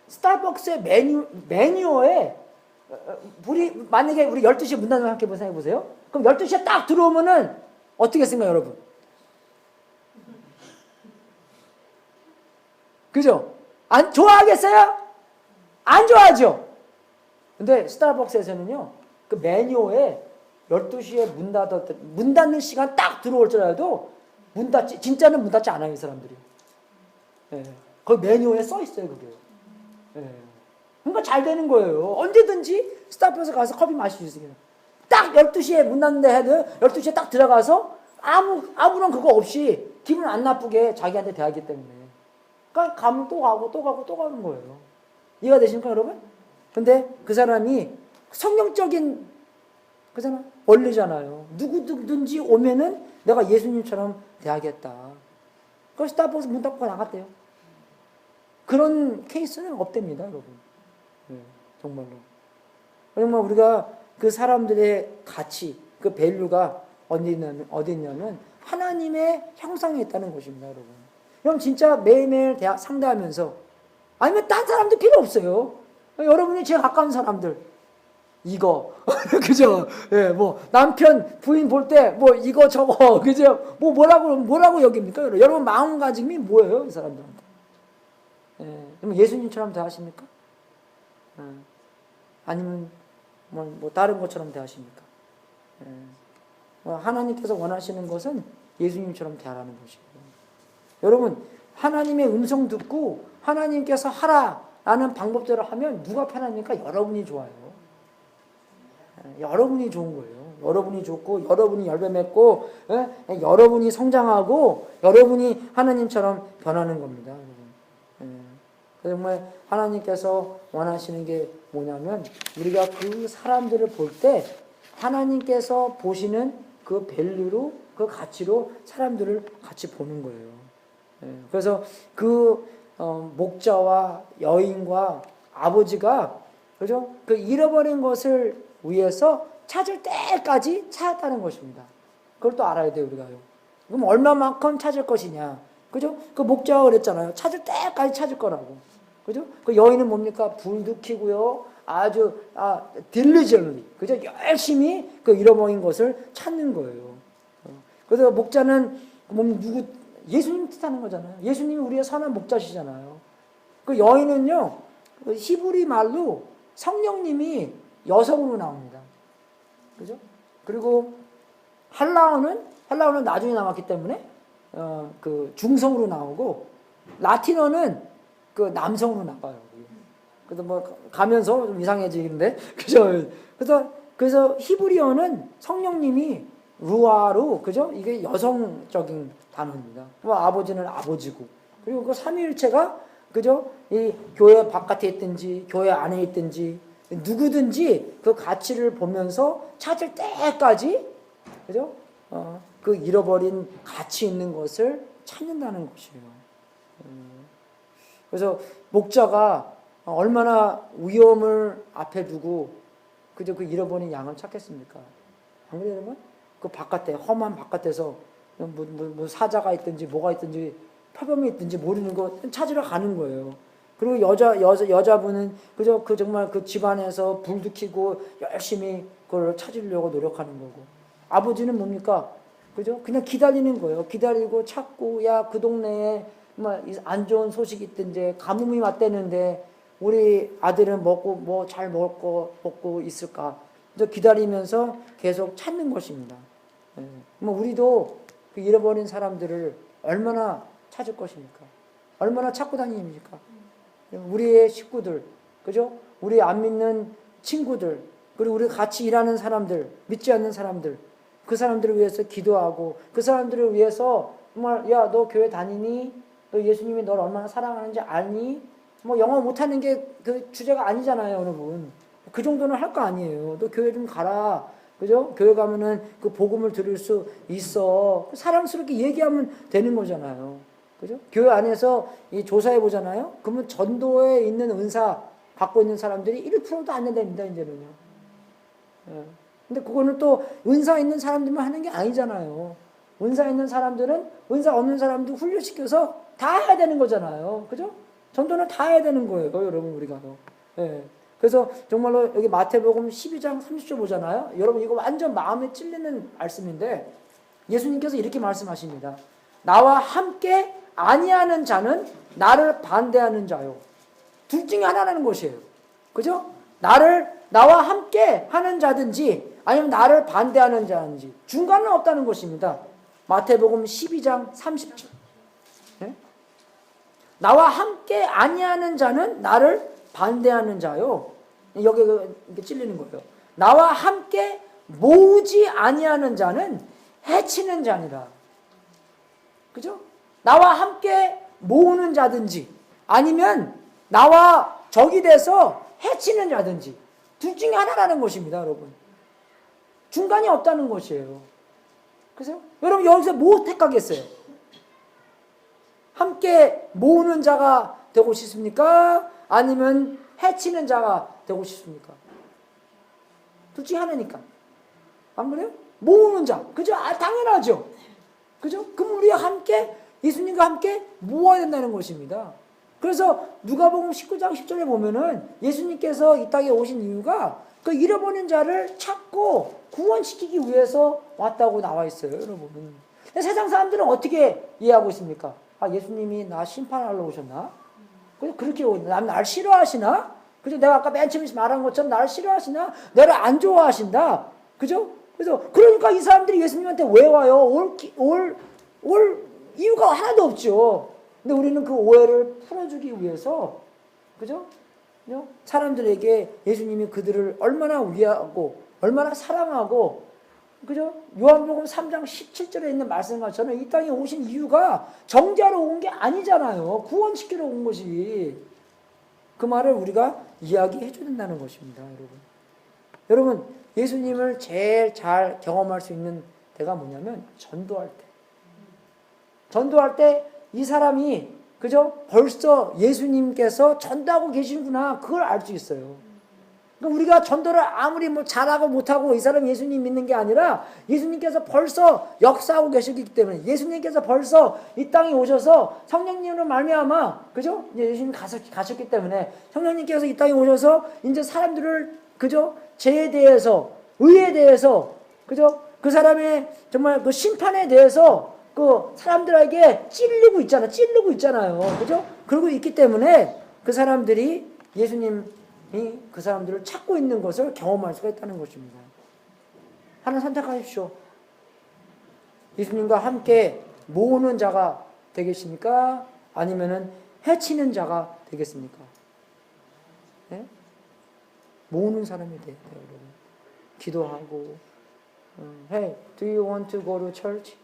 Speaker 1: 스타벅스의 메뉴에 만약에 우리 12시에 문 닫는 거 함께 생각해 보세요. 그럼 12시에 딱 들어오면은 어떻게 생각해요, 여러분? 그죠? 안 좋아하겠어요? 안 좋아하죠? 근데 스타벅스에서는요, 그 메뉴에 12시에 문 닫는 시간 딱 들어올 줄 알아도 진짜는 문 닫지 않아요, 이 사람들이. 예. 거기 메뉴에 써 있어요, 그게. 예. 그러니까 잘 되는 거예요. 언제든지 스타벅스 가서 커피 마실 수 있어요. 딱 12시에 문 닫는데 해도 12시에 딱 들어가서 아무런 그거 없이 기분 안 나쁘게 자기한테 대하기 때문에. 그러니까 가면 또 가고 또 가고 또 가는 거예요. 이해가 되십니까, 여러분? 근데 그 사람이 성경적인 그 사람 원리잖아요. 누구든지 오면은 내가 예수님처럼 대하겠다. 그래서 스타벅스 문 닫고 나갔대요. 그런 케이스는 없답니다, 여러분. 네, 정말로. 정말 우리가 그 사람들의 가치, 그 밸류가 어디 있냐면 하나님의 형상에 있다는 것입니다, 여러분. 그럼 진짜 매일매일 상대하면서 아니면 딴 사람도 필요 없어요. 여러분이 제일 가까운 사람들 이거 그죠? 예, 뭐 남편 부인 볼 때 뭐 이거 저거 그죠? 뭐 뭐라고 여깁니까? 여러분 마음가짐이 뭐예요, 이 사람들한테? 예, 그럼 예수님처럼 대하십니까? 예, 아니면 뭐 다른 것처럼 대하십니까? 예, 하나님께서 원하시는 것은 예수님처럼 대하라는 것이에요. 여러분 하나님의 음성 듣고 하나님께서 하라라는 방법대로 하면 누가 편합니까? 여러분이 좋아요. 여러분이 좋은 거예요. 여러분이 좋고 여러분이 열매 맺고 여러분이 성장하고 여러분이 하나님처럼 변하는 겁니다. 정말 하나님께서 원하시는 게 뭐냐면 우리가 그 사람들을 볼 때 하나님께서 보시는 그 밸류로 그 가치로 사람들을 같이 보는 거예요. 그래서 그 목자와 여인과 아버지가 그죠? 그 잃어버린 것을 위해서 찾을 때까지 찾았다는 것입니다. 그걸 또 알아야 돼요, 우리가요. 그럼 얼마만큼 찾을 것이냐? 그죠? 그 목자가 그랬잖아요. 찾을 때까지 찾을 거라고. 그죠? 그 여인은 뭡니까? 불도 켜고요. 아주 diligently, 그죠? 열심히 그 잃어버린 것을 찾는 거예요. 그래서 목자는 예수님 뜻하는 거잖아요. 예수님이 우리의 선한 목자시잖아요. 그 여인은요, 그 히브리 말로 성령님이 여성으로 나옵니다. 그죠? 그리고 할라어는 나중에 나왔기 때문에 그 중성으로 나오고 라틴어는 그 남성으로 나와요. 그래서 뭐 가면서 좀 이상해지는데 그죠? 그래서 히브리어는 성령님이 루아로 그죠? 이게 여성적인 단어입니다. 뭐 아버지는 아버지고 그리고 그 삼위일체가 그죠? 이 교회 바깥에 있든지 교회 안에 있든지 누구든지 그 가치를 보면서 찾을 때까지 그죠? 그 잃어버린 가치 있는 것을 찾는다는 것이에요. 그래서 목자가 얼마나 위험을 앞에 두고 그저 그 잃어버린 양을 찾겠습니까? 안 그래요, 여러분? 그 바깥에 험한 바깥에서 뭐 사자가 있든지 뭐가 있든지 표범이 있든지 모르는 거 찾으러 가는 거예요. 그리고 여자분은 그저 그 정말 그 집안에서 불도 켜고 열심히 그걸 찾으려고 노력하는 거고 아버지는 뭡니까? 그죠? 그냥 기다리는 거예요. 기다리고 찾고 야 그 동네에 안 좋은 소식이 있든지 가뭄이 왔대는데 우리 아들은 뭐 잘 먹고 있을까? 그래서 기다리면서 계속 찾는 것입니다. 우리도 그 잃어버린 사람들을 얼마나 찾을 것입니까? 얼마나 찾고 다닙니까? 우리의 식구들, 그죠? 우리 안 믿는 친구들, 그리고 우리 같이 일하는 사람들, 믿지 않는 사람들, 그 사람들을 위해서 기도하고 그 사람들을 위해서 정말 야, 너 교회 다니니? 너 예수님이 너를 얼마나 사랑하는지 아니? 뭐 영어 못하는 게 그 주제가 아니잖아요, 여러분. 그 정도는 할 거 아니에요. 너 교회 좀 가라. 그죠? 교회 가면은 그 복음을 들을 수 있어. 사랑스럽게 얘기하면 되는 거잖아요. 그죠? 교회 안에서 이 조사해 보잖아요. 그러면 전도에 있는 은사 갖고 있는 사람들이 1%도 안 된답니다, 이제는요. 예. 근데 그거는 또 은사 있는 사람들만 하는 게 아니잖아요. 은사 있는 사람들은 은사 없는 사람도 훈련시켜서 다 해야 되는 거잖아요. 그죠? 전도는 다 해야 되는 거예요, 여러분, 우리가. 예. 그래서 정말로 여기 마태복음 12장 30절 보잖아요. 여러분, 이거 완전 마음에 찔리는 말씀인데 예수님께서 이렇게 말씀하십니다. 나와 함께 아니하는 자는 나를 반대하는 자요. 둘 중에 하나라는 것이에요. 그죠? 나와 함께 하는 자든지 아니면 나를 반대하는 자든지 중간은 없다는 것입니다. 마태복음 12장 30절. 네? 나와 함께 아니하는 자는 나를 반대하는 자요. 여기 이렇게 찔리는 거예요. 나와 함께 모으지 아니하는 자는 해치는 자니라. 그죠? 나와 함께 모으는 자든지 아니면 나와 적이 돼서 해치는 자든지 둘 중에 하나라는 것입니다, 여러분. 중간이 없다는 것이에요. 그래서 여러분 여기서 뭐 택하겠어요? 함께 모으는 자가 되고 싶습니까? 아니면 해치는 자가 되고 싶습니까? 둘 중에 하나니까. 안 그래요? 모으는 자. 그죠? 당연하죠. 그죠? 그럼 우리가 함께 예수님과 함께 모아야 된다는 것입니다. 그래서 누가복음 19장 10절에 보면은 예수님께서 이 땅에 오신 이유가 그 잃어버린 자를 찾고 구원시키기 위해서 왔다고 나와 있어요, 여러분. 근데 세상 사람들은 어떻게 이해하고 있습니까? 아, 예수님이 나 심판하러 오셨나? 그렇게 날 싫어하시나? 그죠? 내가 아까 맨 처음에 말한 것처럼 나를 싫어하시나? 나를 안 좋아하신다. 그죠? 그러니까 이 사람들이 예수님한테 왜 와요? 올 이유가 하나도 없죠. 근데 우리는 그 오해를 풀어주기 위해서, 그죠? 사람들에게 예수님이 그들을 얼마나 위하고, 얼마나 사랑하고, 그죠? 요한복음 3장 17절에 있는 말씀처럼 이 땅에 오신 이유가 정죄하러 온 게 아니잖아요. 구원시키러 온 것이. 그 말을 우리가 이야기해 줘야 된다는 것입니다, 여러분. 여러분, 예수님을 제일 잘 경험할 수 있는 때가 뭐냐면 전도할 때. 전도할 때 이 사람이 그죠? 벌써 예수님께서 전도하고 계시구나. 그걸 알 수 있어요. 그러니까 우리가 전도를 아무리 뭐 잘하고 못하고 이 사람 예수님 믿는 게 아니라 예수님께서 벌써 역사하고 계시기 때문에 예수님께서 벌써 이 땅에 오셔서 성령님으로 말미암아 그죠? 이제 예수님 가셨기 때문에 성령님께서 이 땅에 오셔서 이제 사람들을 그죠? 죄에 대해서 의에 대해서 그죠? 그 사람의 정말 그 심판에 대해서 그 사람들에게 찔리고 있잖아요. 그죠? 그러고 있기 때문에 그 사람들이 예수님이 그 사람들을 찾고 있는 것을 경험할 수가 있다는 것입니다. 하나 선택하십시오. 예수님과 함께 모으는 자가 되겠습니까? 아니면은 해치는 자가 되겠습니까? 네? 모으는 사람이 돼야 돼요, 여러분. 기도하고, Hey, do you want to go to church?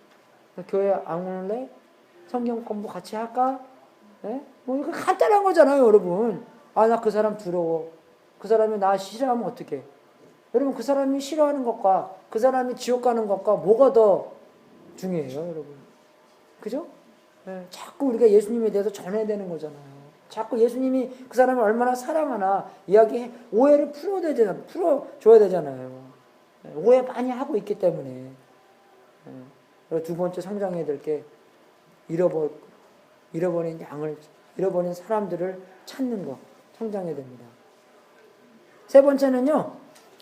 Speaker 1: 교회 안 올래? 성경 공부 같이 할까? 네? 뭐 이거 간단한 거잖아요, 여러분. 아, 나 그 사람 두려워. 그 사람이 나 싫어하면 어떡해? 여러분, 그 사람이 싫어하는 것과 그 사람이 지옥 가는 것과 뭐가 더 중요해요, 여러분? 그죠? 네. 자꾸 우리가 예수님에 대해서 전해야 되는 거잖아요. 자꾸 예수님이 그 사람을 얼마나 사랑하나 오해를 풀어줘야 되잖아요. 네. 오해 많이 하고 있기 때문에. 네. 그리고 두 번째 성장해야 될 게 잃어버린 사람들을 찾는 거 성장해야 됩니다. 세 번째는요,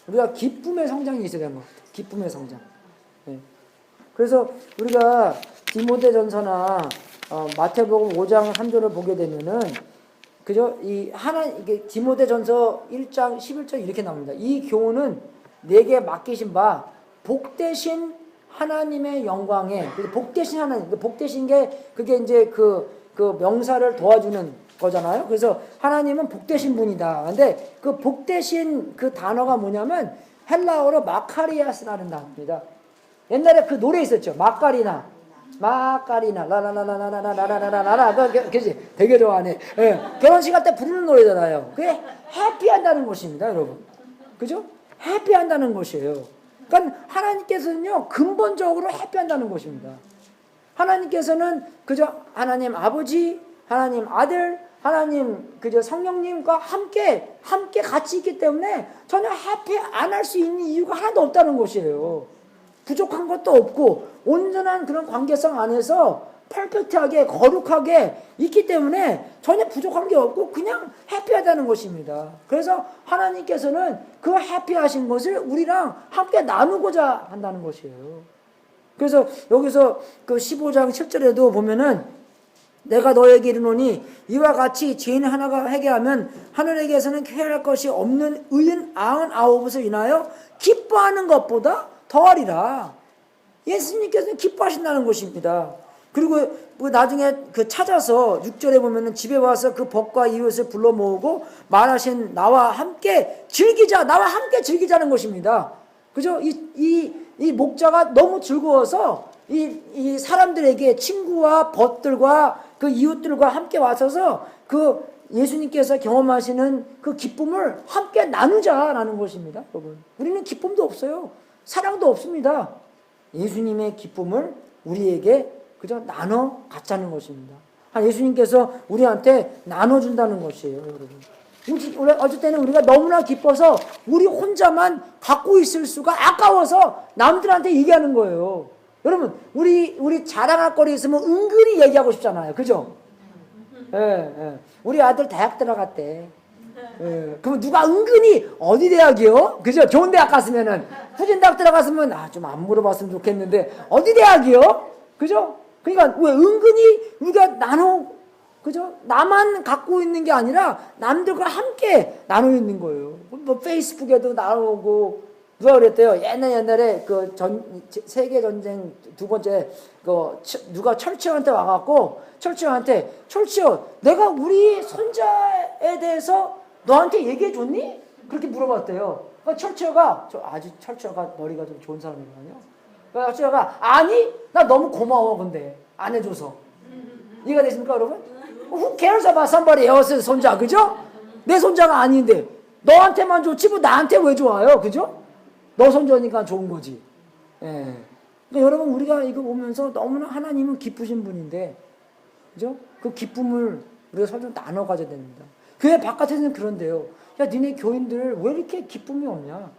Speaker 1: 우리가 기쁨의 성장이 있어야 되는 것 같아요. 기쁨의 성장. 네. 그래서 우리가 디모데전서나 마태복음 5장 3절을 보게 되면은 그죠? 이게 디모데전서 1장 11절 이렇게 나옵니다. 이 교훈은 내게 맡기신 바 복되신 하나님의 영광에 복되신 하나님, 복되신 게 그게 이제 그 명사를 도와주는 거잖아요. 그래서 하나님은 복되신 분이다. 근데 그 복되신 그 단어가 뭐냐면 헬라어로 마카리아스라는 단어입니다. 옛날에 그 노래 있었죠. 마카리나 라라라라라라라라라라라라 그지? 되게 좋아하네. 예. 결혼식 할 때 부르는 노래잖아요. 그게 해피한다는 것입니다, 여러분. 그죠? 해피한다는 것이에요. 그러니까 하나님께서는요 근본적으로 해피한다는 것입니다. 하나님께서는 그저 하나님 아버지, 하나님 아들, 하나님, 그저 성령님과 함께 같이 있기 때문에 전혀 해피 안 할 수 있는 이유가 하나도 없다는 것이에요. 부족한 것도 없고 온전한 그런 관계성 안에서 퍼펙트하게 거룩하게 있기 때문에 전혀 부족한 게 없고 그냥 해피하다는 것입니다. 그래서 하나님께서는 그 해피하신 것을 우리랑 함께 나누고자 한다는 것이에요. 그래서 여기서 그 15장 7절에도 보면은 내가 너에게 이르노니 이와 같이 죄인 하나가 회개하면 하늘에게서는 쾌할 것이 없는 의인 99을 인하여 기뻐하는 것보다 더하리라. 예수님께서는 기뻐하신다는 것입니다. 그리고 나중에 그 찾아서 6절에 보면은 집에 와서 그 벗과 이웃을 불러 모으고 말하신 나와 함께 즐기자, 나와 함께 즐기자는 것입니다. 그죠? 이 목자가 너무 즐거워서 이 사람들에게 친구와 벗들과 그 이웃들과 함께 와서서 그 예수님께서 경험하시는 그 기쁨을 함께 나누자라는 것입니다. 여러분, 우리는 기쁨도 없어요. 사랑도 없습니다. 예수님의 기쁨을 우리에게 그저 나눠 갖자는 것입니다. 예수님께서 우리한테 나눠준다는 것이에요, 여러분. 어쩔 때는 우리가 너무나 기뻐서 우리 혼자만 갖고 있을 수가 아까워서 남들한테 얘기하는 거예요. 여러분, 우리 자랑할 거리 있으면 은근히 얘기하고 싶잖아요. 그죠? 예. 우리 아들 대학 들어갔대. 예. 그럼 누가 은근히 어디 대학이요? 그죠? 좋은 대학 갔으면은 후진대학 들어갔으면 좀 안 물어봤으면 좋겠는데 어디 대학이요? 그죠? 그러니까 왜 은근히 우리가 그죠? 나만 갖고 있는 게 아니라 남들과 함께 나누어 있는 거예요. 뭐 페이스북에도 나오고 누가 그랬대요? 옛날에 그 세계 전쟁 두 번째 누가 철치한테 와갖고 철치요, 내가 우리 손자에 대해서 너한테 얘기해 줬니? 그렇게 물어봤대요. 그러니까 철치가 철치가 머리가 좀 좋은 사람이거든요. 그러니까 철치가 아니, 나 너무 고마워 근데 안 해줘서. 이해가 되십니까, 여러분? Who cares about somebody else's 손자, 그죠? 내 손자가 아닌데 너한테만 좋지 뭐 나한테 왜 좋아요, 그죠? 너 손자니까 좋은 거지. 예. 그러니까 여러분, 우리가 이거 보면서 너무나 하나님은 기쁘신 분인데, 그죠? 그 기쁨을 우리가 서로 나눠 가져야 됩니다. 교회 바깥에서는 그런데요. 야, 니네 교인들 왜 이렇게 기쁨이 없냐?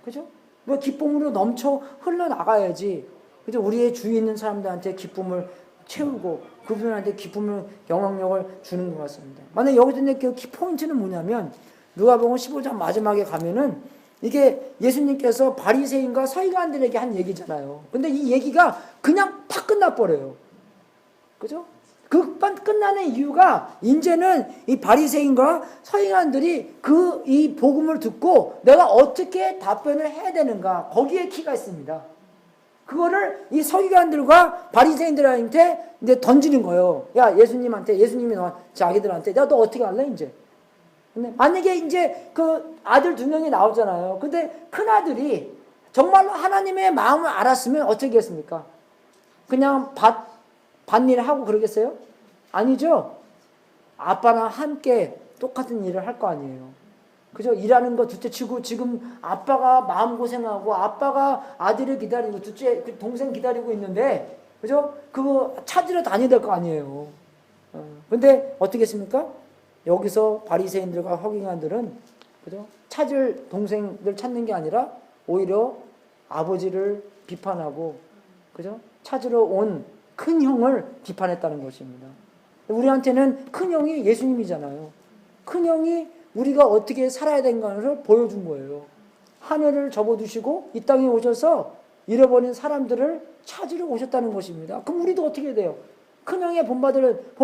Speaker 1: 그죠? 왜 기쁨으로 넘쳐 흘러나가야지. 그죠? 우리의 주위에 있는 사람들한테 기쁨을 채우고 그분한테 기쁨을 영향력을 주는 것 같습니다. 만약 여기서 그 키포인트는 뭐냐면 누가복음 15장 마지막에 가면은 이게 예수님께서 바리새인과 서기관들에게 한 얘기잖아요. 근데 이 얘기가 그냥 팍 끝나버려요. 그죠? 그만 끝나는 이유가 이제는 이 바리새인과 서기관들이 이 복음을 듣고 내가 어떻게 답변을 해야 되는가, 거기에 키가 있습니다. 그거를 이 서기관들과 바리새인들한테 이제 던지는 거예요. 야, 예수님이 자기들한테 야, 너 어떻게 할래 이제? 근데 만약에 이제 그 아들 2명이 나오잖아요. 근데 큰 아들이 정말로 하나님의 마음을 알았으면 어떻게 했습니까? 그냥 밭일 하고 그러겠어요? 아니죠. 아빠랑 함께 똑같은 일을 할 거 아니에요. 그죠? 일하는 거 둘째치고 지금 아빠가 마음고생하고 아빠가 아들을 기다리고 둘째 동생 기다리고 있는데, 그죠? 그거 찾으러 다녀야 될 거 아니에요. 근데 어떻게 했습니까? 여기서 바리새인들과 서기관들은, 그죠? 찾을 동생들 찾는 게 아니라 오히려 아버지를 비판하고, 그죠? 찾으러 온 큰 형을 비판했다는 것입니다. 우리한테는 큰 형이 예수님이잖아요. 큰 형이 우리가 어떻게 살아야 되는가를 보여준 거예요. 하늘을 접어두시고 이 땅에 오셔서 잃어버린 사람들을 찾으러 오셨다는 것입니다. 그럼 우리도 어떻게 해야 돼요? 큰 형의 본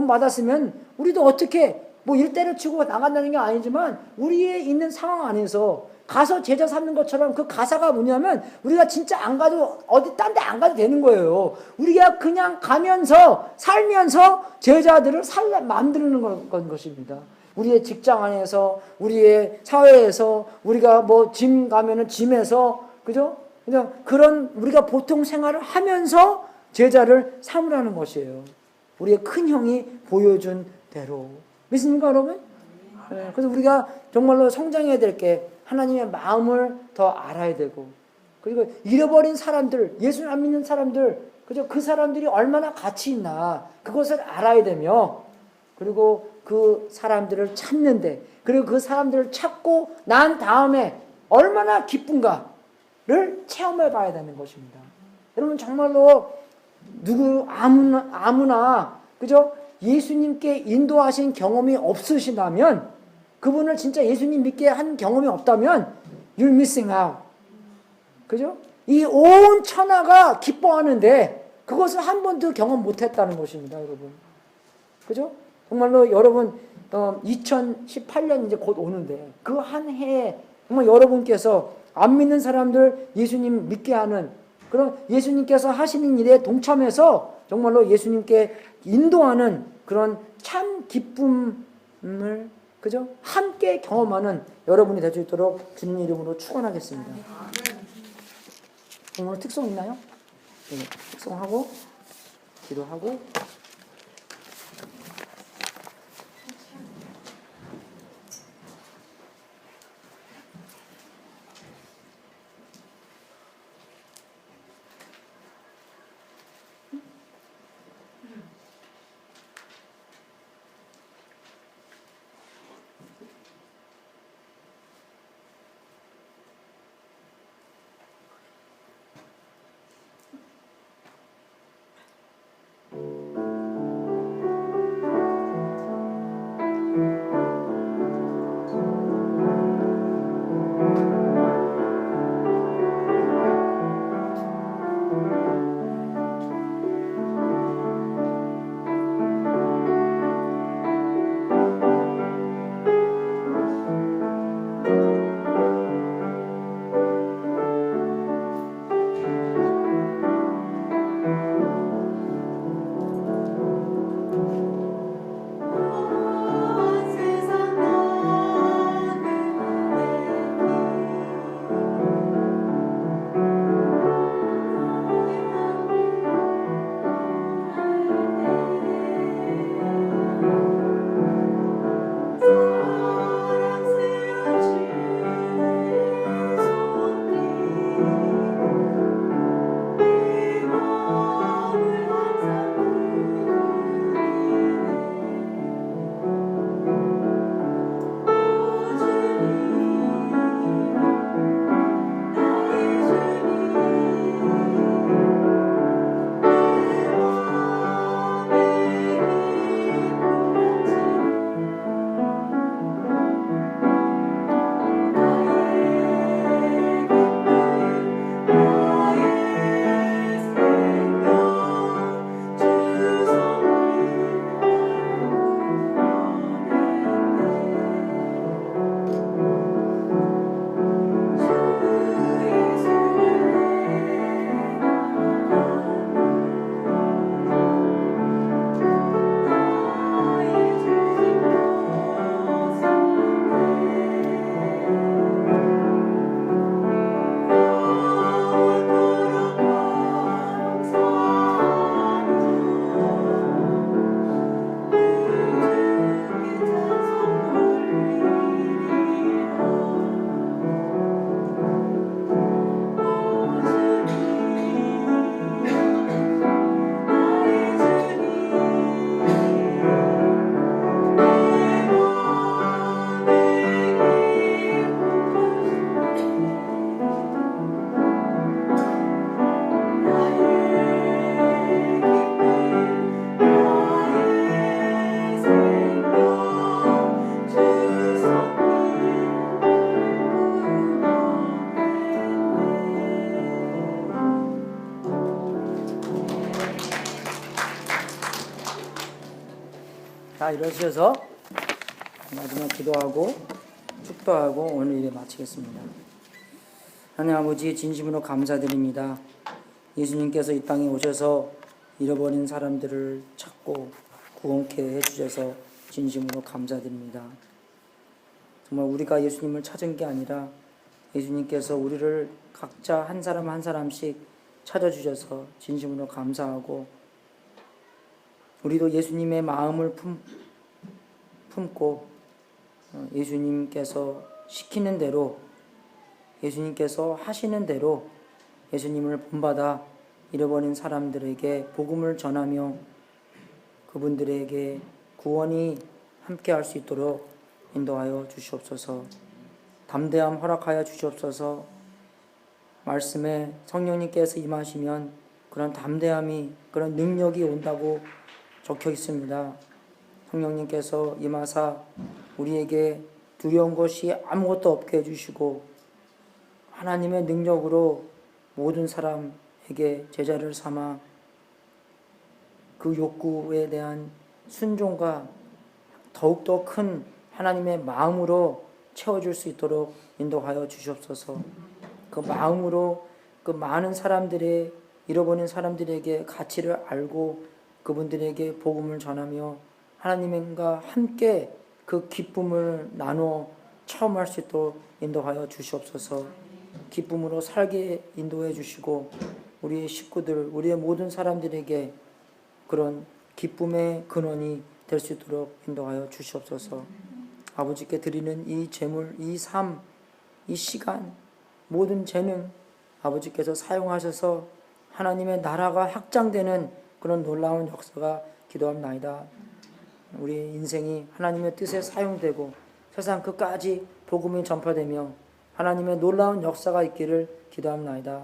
Speaker 1: 받았으면 우리도 어떻게 뭐 일대를 치고 나간다는 게 아니지만 우리의 있는 상황 안에서 가서 제자 삼는 것처럼, 그 가사가 뭐냐면 우리가 진짜 안 가도 어디 딴 데 안 가도 되는 거예요. 우리가 그냥 가면서 살면서 제자들을 만드는 것입니다. 우리의 직장 안에서, 우리의 사회에서, 우리가 뭐 짐 가면은 짐에서, 그죠? 그냥 그런 우리가 보통 생활을 하면서 제자를 삼으라는 것이에요. 우리의 큰 형이 보여준 대로. 믿습니까, 여러분? 네, 그래서 우리가 정말로 성장해야 될 게 하나님의 마음을 더 알아야 되고, 그리고 잃어버린 사람들, 예수를 안 믿는 사람들, 그죠? 그 사람들이 얼마나 가치 있나 그것을 알아야 되며, 그리고 그 사람들을 찾는데, 그리고 그 사람들을 찾고 난 다음에 얼마나 기쁜가를 체험해 봐야 되는 것입니다. 여러분 정말로 아무나 그죠? 예수님께 인도하신 경험이 없으시다면, 그분을 진짜 예수님 믿게 한 경험이 없다면 you're missing out. 그죠? 이 온 천하가 기뻐하는데 그것을 한 번도 경험 못했다는 것입니다, 여러분. 그죠? 정말로 여러분 2018년 이제 곧 오는데 그 한 해에 정말 여러분께서 안 믿는 사람들 예수님 믿게 하는 그런 예수님께서 하시는 일에 동참해서 정말로 예수님께 인도하는 그런 참 기쁨을 그죠? 함께 경험하는 여러분이 될 수 있도록 주님 이름으로 축원하겠습니다. 오늘 특송 있나요? 네, 특송하고 기도하고 자, 일어서셔서 마지막 기도하고 축도하고 오늘 일에 마치겠습니다. 하나님 아버지 진심으로 감사드립니다. 예수님께서 이 땅에 오셔서 잃어버린 사람들을 찾고 구원케 해주셔서 진심으로 감사드립니다. 정말 우리가 예수님을 찾은 게 아니라 예수님께서 우리를 각자 한 사람 한 사람씩 찾아주셔서 진심으로 감사하고, 우리도 예수님의 마음을 품고 예수님께서 시키는 대로, 예수님께서 하시는 대로 예수님을 본받아 잃어버린 사람들에게 복음을 전하며 그분들에게 구원이 함께 할 수 있도록 인도하여 주시옵소서. 담대함 허락하여 주시옵소서. 말씀에 성령님께서 임하시면 그런 담대함이, 그런 능력이 온다고 적혀 있습니다. 성령님께서 임하사 우리에게 두려운 것이 아무것도 없게 해주시고 하나님의 능력으로 모든 사람에게 제자를 삼아 그 욕구에 대한 순종과 더욱더 큰 하나님의 마음으로 채워줄 수 있도록 인도하여 주시옵소서. 그 마음으로 그 많은 사람들의, 잃어버린 사람들에게 가치를 알고 그분들에게 복음을 전하며 하나님과 함께 그 기쁨을 나누어 체험할 수 있도록 인도하여 주시옵소서. 기쁨으로 살게 인도해 주시고 우리의 식구들, 우리의 모든 사람들에게 그런 기쁨의 근원이 될 수 있도록 인도하여 주시옵소서. 아버지께 드리는 이 재물, 이 삶, 이 시간, 모든 재능 아버지께서 사용하셔서 하나님의 나라가 확장되는 그런 놀라운 역사가 기도합나이다. 우리의 인생이 하나님의 뜻에 사용되고 세상 끝까지 복음이 전파되며 하나님의 놀라운 역사가 있기를 기도합나이다.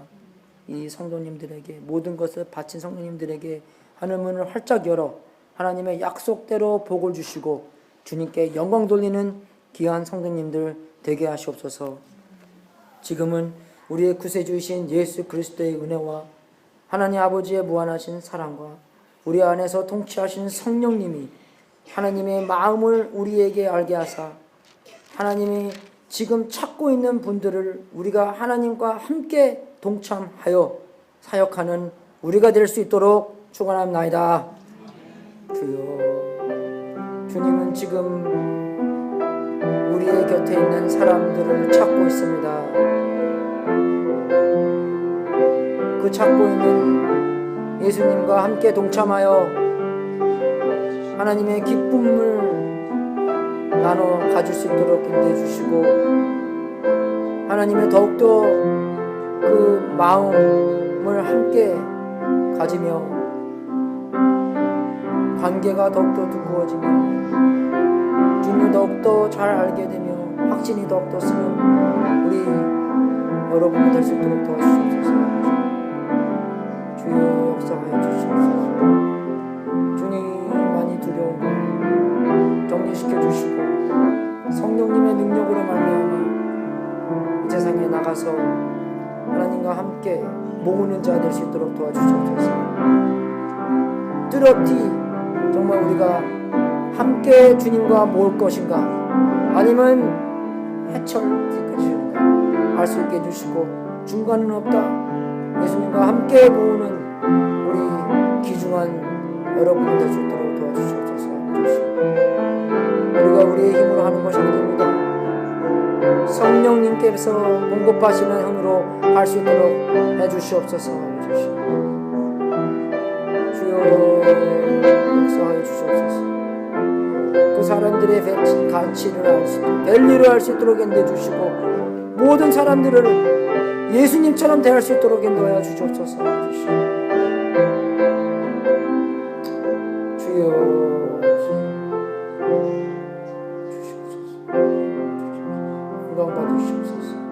Speaker 1: 이 성도님들에게, 모든 것을 바친 성도님들에게 하늘문을 활짝 열어 하나님의 약속대로 복을 주시고 주님께 영광 돌리는 귀한 성도님들 되게 하시옵소서. 지금은 우리의 구세주이신 예수 그리스도의 은혜와 하나님 아버지의 무한하신 사랑과 우리 안에서 통치하신 성령님이 하나님의 마음을 우리에게 알게 하사 하나님이 지금 찾고 있는 분들을 우리가 하나님과 함께 동참하여 사역하는 우리가 될 수 있도록 축원합나이다. 주여, 주님은 지금 우리의 곁에 있는 사람들을 찾고 있습니다. 그 찾고 있는 예수님과 함께 동참하여 하나님의 기쁨을 나눠 가질 수 있도록 인도해 주시고 하나님의 더욱더 그 마음을 함께 가지며 관계가 더욱더 두꺼워지며 주님을 더욱더 잘 알게 되며 확신이 더욱더 쓰는 우리 여러분이 될 수 있도록 도와주시옵소서. 주여 역사하여 주시옵소서. 주님만이 두려운 것 정리시켜 주시고 성령님의 능력으로 말미암아 이 세상에 나가서 하나님과 함께 모으는 자 될 수 있도록 도와주시옵소서. 뚜렷이 정말 우리가 함께 주님과 모을 것인가 아니면 해철될 것인가 알 수 있게 해주시고 중간은 없다. 예수님과 함께 모으는 우리 귀중한 여러분들 될 수 있도록 도와주시옵소서. 우리가 우리의 힘으로 하는 것이 아닙니다. 성령님께서 공급하시는 힘으로 할 수 있도록 해주시옵소서. 주여 역사하여 주시옵소서. 그 사람들의 가치를 알 수 있도록, 밸류를 알 수 있도록 인도해 주시고 모든 사람들을 예수님처럼 대할 수 있도록 인도하여 주시옵소서. 주여 주시옵소서. 영광 받으시옵소서.